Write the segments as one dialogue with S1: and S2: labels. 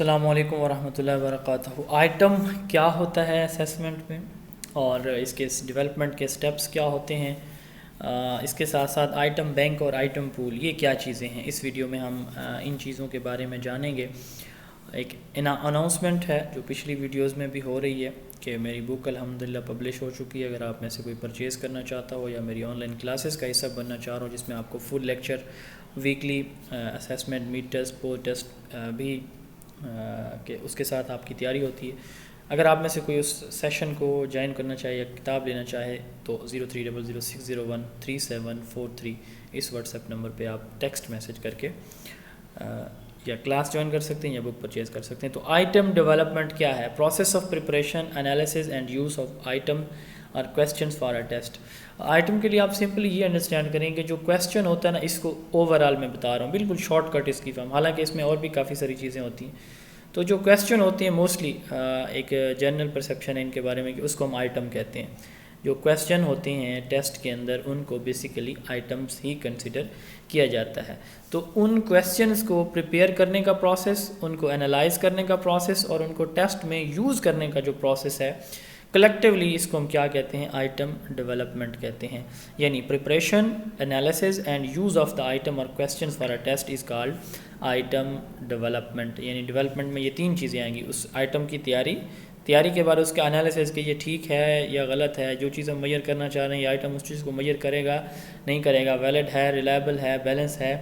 S1: السلام علیکم ورحمۃ اللہ وبرکاتہ۔ آئٹم کیا ہوتا ہے اسیسمنٹ میں اور اس کے ڈیولپمنٹ کے سٹیپس کیا ہوتے ہیں، اس کے ساتھ ساتھ آئٹم بینک اور آئٹم پول یہ کیا چیزیں ہیں، اس ویڈیو میں ہم ان چیزوں کے بارے میں جانیں گے۔ ایک اناؤنسمنٹ ہے جو پچھلی ویڈیوز میں بھی ہو رہی ہے کہ میری بک الحمدللہ پبلش ہو چکی ہے۔ اگر آپ میں سے کوئی پرچیز کرنا چاہتا ہو یا میری آن لائن کلاسز کا حصہ بننا چاہ رہا ہو جس میں آپ کو full lecture, weekly assessment, mid test, post test بھی کہ اس کے ساتھ آپ کی تیاری ہوتی ہے۔ اگر آپ میں سے کوئی اس سیشن کو جوائن کرنا چاہے یا کتاب لینا چاہے تو 0300601373 اس واٹس ایپ نمبر پہ آپ ٹیکسٹ میسج کر کے یا کلاس جوائن کر سکتے ہیں یا بک پرچیز کر سکتے ہیں۔ تو آئٹم ڈیولپمنٹ کیا ہے؟ Process of preparation, analysis and use of item اور questions for a test. Item کے لیے آپ سمپلی یہ انڈرسٹینڈ کریں کہ جو کویسچن ہوتا ہے نا، اس کو اوور آل میں بتا رہا ہوں، بالکل شارٹ کٹ اس کی فہم، حالانکہ اس میں اور بھی کافی ساری چیزیں ہوتی ہیں۔ تو جو کویسچن ہوتے ہیں موسٹلی ایک جنرل پرسیپشن ہے ان کے بارے میں کہ اس کو ہم آئٹم کہتے ہیں۔ جو کویسچن ہوتے ہیں ٹیسٹ کے اندر ان کو بیسیکلی آئٹمس ہی کنسیڈر کیا جاتا ہے۔ تو ان کویسچنس کو پریپیئر کرنے کا پروسیس، ان کو انالائز کرنے کا پروسیس اور ان کو ٹیسٹ میں یوز کرنے کا جو پروسیس ہے، کلیکٹیولی اس کو ہم کیا کہتے ہیں؟ آئٹم ڈیولپمنٹ کہتے ہیں۔ یعنی preparation, analysis and use of the item اور questions for a test is called item development. یعنی ڈیولپمنٹ میں یہ تین چیزیں آئیں گی، اس آئٹم کی تیاری کے بعد اس کا انالیسز کہ یہ ٹھیک ہے یا غلط ہے، جو چیز ہم میئر کرنا چاہ رہے ہیں یہ آئٹم اس چیز کو میئر کرے گا نہیں کرے گا، ویلڈ ہے، ریلائبل ہے، بیلنس ہے۔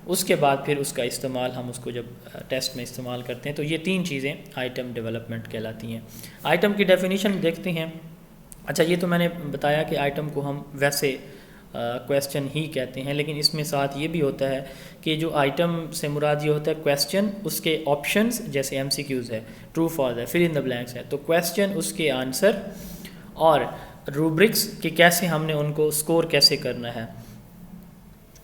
S1: اس کے بعد پھر اس کا استعمال، ہم اس کو جب ٹیسٹ میں استعمال کرتے ہیں تو یہ تین چیزیں آئٹم ڈیولپمنٹ کہلاتی ہیں۔ آئٹم کی ڈیفینیشن دیکھتے ہیں۔ اچھا، یہ تو میں نے بتایا کہ آئٹم کو ہم ویسے کویسچن ہی کہتے ہیں، لیکن اس میں ساتھ یہ بھی ہوتا ہے کہ جو آئٹم سے مراد یہ ہوتا ہے کویسچن، اس کے آپشنز جیسے ایم سی کیوز ہے، ٹرو فالس ہے، فل ان دا بلینکس ہے۔ تو کویسچن، اس کے آنسر اور روبرکس کہ کیسے ہم نے ان کو اسکور کیسے کرنا ہے،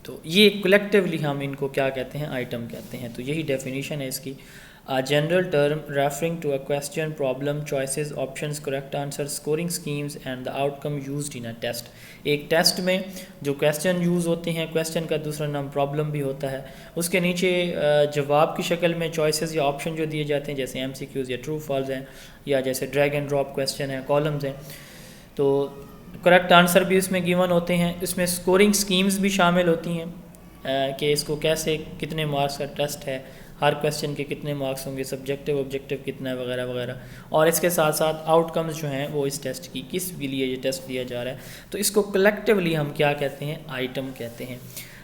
S1: تو یہ کلیکٹیولی ہم ان کو کیا کہتے ہیں؟ آئٹم کہتے ہیں۔ تو یہی ڈیفینیشن ہے اس کی۔ General term referring to a question, problem, choices, options, correct answer, scoring schemes and the outcome used in a test. ایک ٹیسٹ میں جو کویسچن یوز ہوتے ہیں، کویسچن کا دوسرا نام پرابلم بھی ہوتا ہے، اس کے نیچے جواب کی شکل میں چوائسیز یا آپشن جو دیے جاتے ہیں جیسے ایم سی کیوز یا ٹرو فالس ہیں، یا جیسے ڈریگ اینڈ ڈراپ کویسچن ہیں، کالمز ہیں۔ تو کریکٹ آنسر بھی اس میں گیون ہوتے ہیں۔ اس میں اسکورنگ اسکیمز بھی شامل ہوتی ہیں کہ اس کو کیسے، کتنے مارکس کا ٹیسٹ ہے، ہر کویسچن کے کتنے مارکس ہوں گے، سبجیکٹیو آبجیکٹیو کتنا ہے، وغیرہ وغیرہ۔ اور اس کے ساتھ ساتھ آؤٹ کمز جو ہیں وہ اس ٹیسٹ کی، کس کے لیے یہ ٹیسٹ دیا جا رہا ہے، تو اس کو کلیکٹیولی ہم کیا کہتے ہیں؟ آئٹم کہتے ہیں۔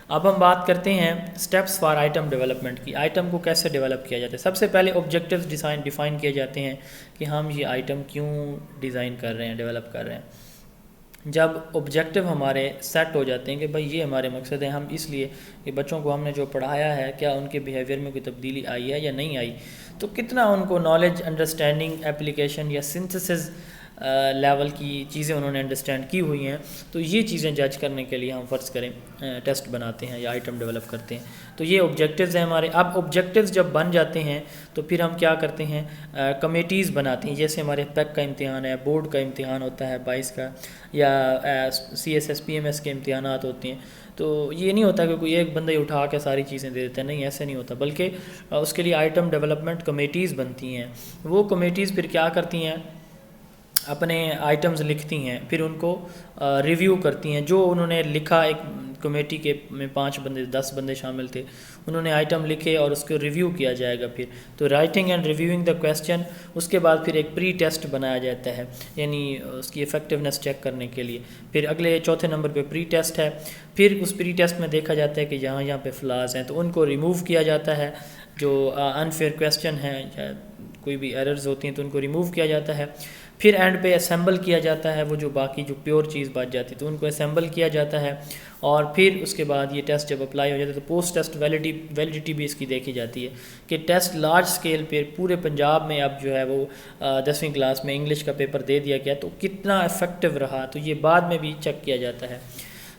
S1: اب ہم بات کرتے ہیں سٹیپس فار آئٹم ڈیولپمنٹ کی۔ آئٹم کو کیسے ڈیولپ کیا جاتا ہے؟ سب سے پہلے آبجیکٹیوز ڈیفائن کیے جاتے ہیں کہ ہم یہ آئٹم کیوں ڈیزائن کر رہے ہیں، ڈیولپ کر رہے ہیں۔ جب آبجیکٹیو ہمارے سیٹ ہو جاتے ہیں کہ بھائی یہ ہمارے مقصد ہے، ہم اس لیے کہ بچوں کو ہم نے جو پڑھایا ہے کیا ان کے بیہیویئر میں کوئی تبدیلی آئی ہے یا نہیں آئی، تو کتنا ان کو نالج، انڈرسٹینڈنگ، اپلیکیشن یا سنتھسز لیول کی چیزیں انہوں نے انڈرسٹینڈ کی ہوئی ہیں، تو یہ چیزیں جج کرنے کے لیے ہم فرض کریں ٹیسٹ بناتے ہیں یا آئٹم ڈیولپ کرتے ہیں۔ تو یہ آبجیکٹیوز ہیں ہمارے۔ اب آبجیکٹیوز جب بن جاتے ہیں تو پھر ہم کیا کرتے ہیں؟ کمیٹیز بناتے ہیں، جیسے ہمارے پیک کا امتحان ہے، بورڈ کا امتحان ہوتا ہے 22 کا، یا C S S P M S کے امتحانات ہوتے ہیں۔ تو یہ نہیں ہوتا کہ کوئی ایک بندہ ہی اٹھا کے ساری چیزیں دے دیتا ہے، نہیں، ایسے نہیں ہوتا، بلکہ اس کے لیے آئٹم ڈیولپمنٹ کمیٹیز بنتی ہیں۔ وہ کمیٹیز پھر کیا کرتی ہیں؟ اپنے آئٹمز لکھتی ہیں، پھر ان کو ریویو کرتی ہیں۔ جو انہوں نے لکھا، ایک کمیٹی کے میں 5 بندے 10 بندے شامل تھے، انہوں نے آئٹم لکھے اور اس کو ریویو کیا جائے گا پھر۔ تو writing and reviewing the question, اس کے بعد پھر ایک پری ٹیسٹ بنایا جاتا ہے، یعنی اس کی افیکٹونیس چیک کرنے کے لیے۔ پھر اگلے چوتھے نمبر پہ پری ٹیسٹ ہے۔ پھر اس پری ٹیسٹ میں دیکھا جاتا ہے کہ یہاں پہ فلاز ہیں تو ان کو ریموو کیا جاتا ہے، جو انفیئر کویسچن ہیں یا کوئی بھی ایررز ہوتی ہیں تو ان کو ریموو کیا جاتا ہے۔ پھر اینڈ پہ اسمبل کیا جاتا ہے، وہ جو باقی جو پیور چیز بچ جاتی ہے تو ان کو اسمبل کیا جاتا ہے۔ اور پھر اس کے بعد یہ ٹیسٹ جب اپلائی ہو جاتا ہے تو پوسٹ ٹیسٹ ویلیڈیٹی بھی اس کی دیکھی جاتی ہے کہ ٹیسٹ لارج سکیل پہ پورے پنجاب میں اب جو ہے وہ 10ویں کلاس میں انگلش کا پیپر دے دیا گیا تو کتنا افیکٹو رہا، تو یہ بعد میں بھی چیک کیا جاتا ہے۔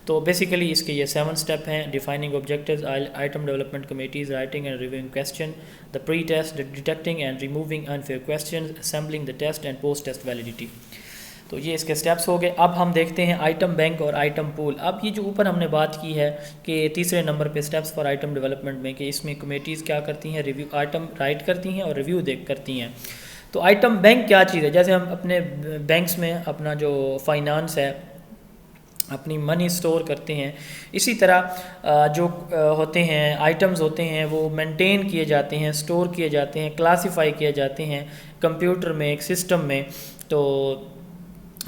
S1: تو بیسیکلی اس کے یہ 7 سٹیپ ہیں: defining objectives, item development committees, writing and reviewing question, the pre test, detecting and removing unfair questions, assembling the test and post test validity. تو یہ اس کے سٹیپس ہو گئے. اب ہم دیکھتے ہیں آئٹم بینک اور آئٹم پول. اب یہ جو اوپر ہم نے بات کی ہے کہ تیسرے نمبر پہ سٹیپس فار آئٹم ڈیولپمنٹ میں کہ اس میں کمیٹیز کیا کرتی ہیں, ریویو آئٹم رائٹ کرتی ہیں اور ریویو کرتی ہیں. تو آئٹم بینک کیا چیز ہے؟ جیسے ہم اپنے بینکس میں اپنا جو فائنانس ہے, اپنی منی سٹور کرتے ہیں, اسی طرح جو ہوتے ہیں آئٹمز ہوتے ہیں وہ مینٹین کیے جاتے ہیں, سٹور کیے جاتے ہیں, کلاسیفائی کیے جاتے ہیں کمپیوٹر میں, ایک سسٹم میں. تو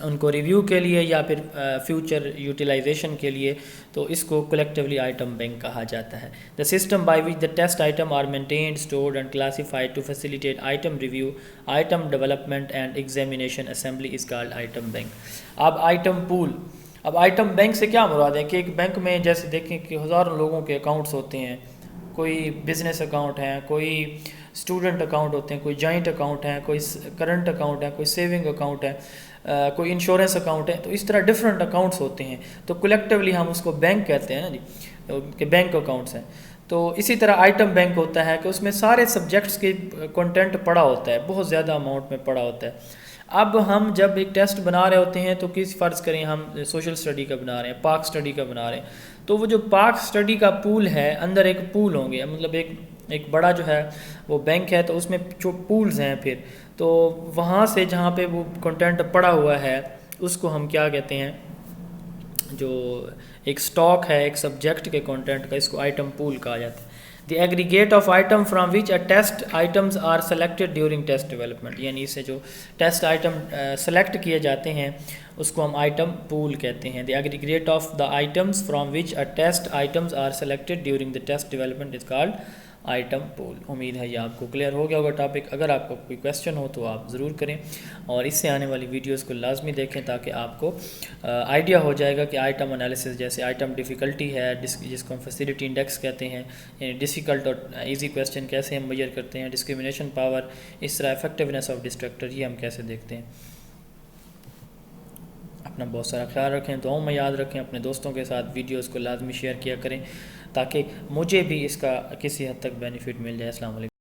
S1: ان کو ریویو کے لیے یا پھر فیوچر یوٹیلائزیشن کے لیے, تو اس کو کلیکٹیولی آئٹم بینک کہا جاتا ہے. The system by which the test item are maintained, stored and classified to facilitate item review, item development and examination assembly is called item bank. اب آئٹم پول. اب item bank سے کیا مراد ہے کہ ایک بینک میں جیسے دیکھیں کہ ہزاروں لوگوں کے اکاؤنٹس ہوتے ہیں, کوئی بزنس اکاؤنٹ ہیں, کوئی اسٹوڈنٹ اکاؤنٹ ہوتے ہیں, کوئی جوائنٹ اکاؤنٹ ہیں, کوئی کرنٹ اکاؤنٹ ہے, کوئی سیونگ اکاؤنٹ ہے, کوئی انشورنس اکاؤنٹ ہے. تو اس طرح ڈفرینٹ اکاؤنٹس ہوتے ہیں, تو کلیکٹیولی ہم اس کو بینک کہتے ہیں نا جی, کہ بینک اکاؤنٹس ہیں. تو اسی طرح آئٹم بینک ہوتا ہے کہ اس میں سارے سبجیکٹس کے کنٹینٹ پڑا ہوتا ہے, بہت زیادہ اماؤنٹ میں پڑا ہوتا ہے. اب ہم جب ایک ٹیسٹ بنا رہے ہوتے ہیں تو کس فرض کریں ہم سوشل اسٹڈی کا بنا رہے ہیں, پاک اسٹڈی کا بنا رہے ہیں, تو وہ جو پاک اسٹڈی کا پول ہے اندر ایک پول ہوں گے, مطلب ایک بڑا جو ہے وہ بینک ہے, تو اس میں جو پولز ہیں پھر تو وہاں سے جہاں پہ وہ کنٹینٹ پڑا ہوا ہے اس کو ہم کیا کہتے ہیں, جو ایک سٹاک ہے ایک سبجیکٹ کے کنٹینٹ کا, اس کو آئٹم پول کہا جاتا ہے. The aggregate of item from which a test items are selected during test development, یعنی اس سے جو ٹیسٹ آئٹم سلیکٹ کیے جاتے ہیں اس کو ہم آئٹم پول کہتے ہیں. The aggregate of the items from which a test items are selected during the test development is called item pool. امید ہے یہ آپ کو کلیئر ہو گیا ہوگا ٹاپک. اگر آپ کو کوئی کویسچن ہو تو آپ ضرور کریں, اور اس سے آنے والی ویڈیوز کو لازمی دیکھیں تاکہ آپ کو آئیڈیا ہو جائے گا کہ آئٹم انالیسس جیسے آئٹم ڈیفیکلٹی ہے جس کو ہم فیسیلٹی انڈیکس کہتے ہیں, یعنی ڈیفیکلٹ اور ایزی کویسچن کیسے ہم میجر کرتے ہیں, ڈسکریمنیشن پاور, اس طرح افیکٹونیس آف ڈسٹرکٹر, یہ ہم کیسے دیکھتے ہیں. اپنا بہت سارا خیال رکھیں, دعاؤں میں یاد رکھیں, اپنے دوستوں کے ساتھ ویڈیوز کو لازمی شیئر کیا کریں تاکہ مجھے بھی اس کا کسی حد تک بینیفٹ مل جائے. السلام علیکم.